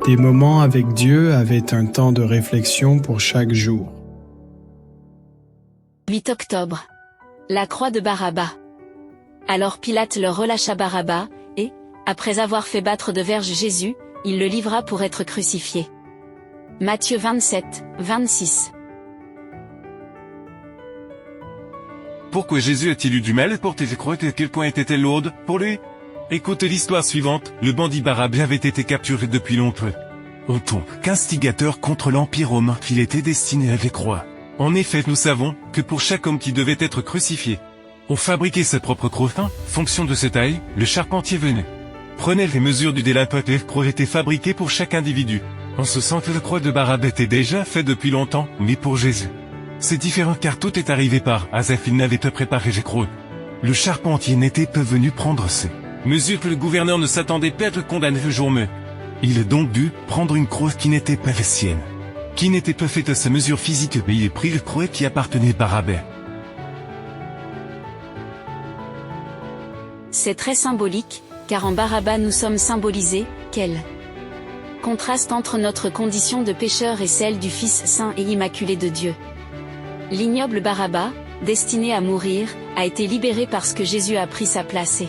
Des moments avec Dieu avaient un temps de réflexion pour chaque jour. 8 octobre. La croix de Barabbas. Alors Pilate leur relâcha Barabbas, et, après avoir fait battre de verges Jésus, il le livra pour être crucifié. Matthieu 27, 26. Pourquoi Jésus a-t-il eu du mal à porter les croix et à quel point était-elle lourde pour lui? Écoutez l'histoire suivante, le bandit Barabbas avait été capturé depuis longtemps. En tant qu'instigateur contre l'Empire romain, il était destiné à les croix. En effet, nous savons que pour chaque homme qui devait être crucifié, on fabriquait sa propre croix. Fonction de cette taille, le charpentier venait. Prenait les mesures du délimpant et la croix était fabriquée pour chaque individu. En ce sens que la croix de Barabbas était déjà faite depuis longtemps, mais pour Jésus. C'est différent car tout est arrivé par hasard, il n'avait pas préparé les croix. Le charpentier n'était pas venu prendre ces mesures que le gouverneur ne s'attendait pas à être condamné le jour même. Il a donc dû prendre une croix qui n'était pas la sienne, qui n'était pas faite à sa mesure physique, mais il a pris le croix qui appartenait à Barabbas. C'est très symbolique, car en Barabbas nous sommes symbolisés. Quel contraste entre notre condition de pécheur et celle du Fils saint et immaculé de Dieu. L'ignoble Barabbas, destiné à mourir, a été libéré parce que Jésus a pris sa place et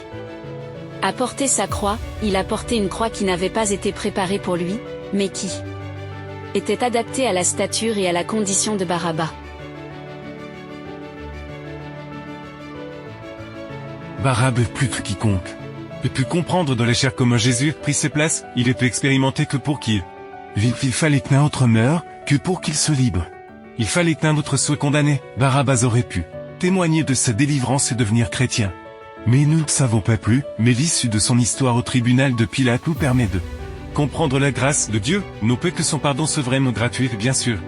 a porté sa croix. Il a porté une croix qui n'avait pas été préparée pour lui, mais qui était adaptée à la stature et à la condition de Barabbas. Barabbas plus que quiconque peut plus comprendre dans la chair comment Jésus prit ses places, il était expérimenté que pour qu'il fallait qu'un autre meure, que pour qu'il se libre. Il fallait qu'un autre soit condamné. Barabbas aurait pu témoigner de sa délivrance et devenir chrétien. Mais nous ne savons pas plus, mais l'issue de son histoire au tribunal de Pilate nous permet de comprendre la grâce de Dieu, non pas que son pardon soit vraiment gratuit, bien sûr.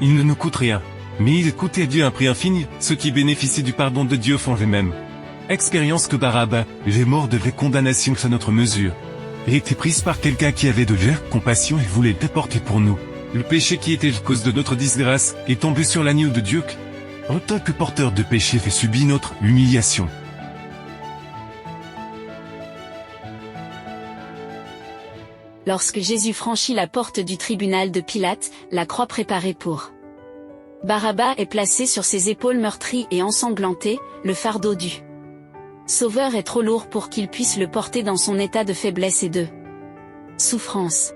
Il ne nous coûte rien. Mais il coûtait à Dieu un prix infini, ceux qui bénéficient du pardon de Dieu font les mêmes expérience que Barabbas, les morts de la condamnation à notre mesure. Il était prise par quelqu'un qui avait de la compassion et voulait déporter pour nous. Le péché qui était la cause de notre disgrâce est tombé sur l'agneau de Dieu. En tant que porteur de péché, fait subir notre humiliation. Lorsque Jésus franchit la porte du tribunal de Pilate, la croix préparée pour Barabbas est placée sur ses épaules meurtries et ensanglantées, le fardeau du Sauveur est trop lourd pour qu'il puisse le porter dans son état de faiblesse et de souffrance.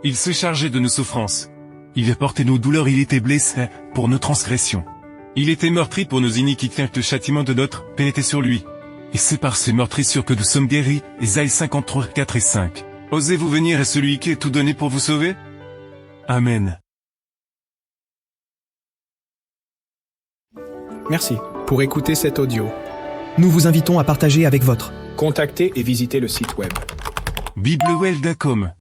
Il se chargeait de nos souffrances. Il a porté nos douleurs, il était blessé pour nos transgressions. Il était meurtri pour nos iniquités, le châtiment de notre paix était sur lui. Et c'est par ces meurtrissures que nous sommes guéris, Ésaïe 53, 4 et 5. Osez-vous venir à celui qui a tout donné pour vous sauver? Amen. Merci pour écouter cet audio. Nous vous invitons à partager avec votre. Contactez et visitez le site web. biblewell.com